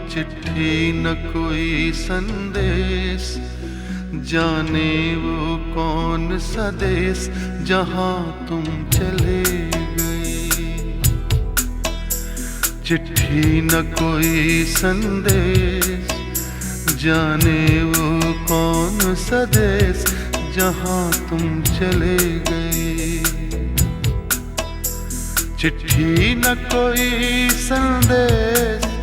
चिट्ठी न कोई संदेश, जाने वो कौन सा देश जहां तुम चले गए। चिट्ठी न कोई संदेश, जाने वो कौन सा देश जहां तुम चले गए। चिट्ठी न कोई संदेश,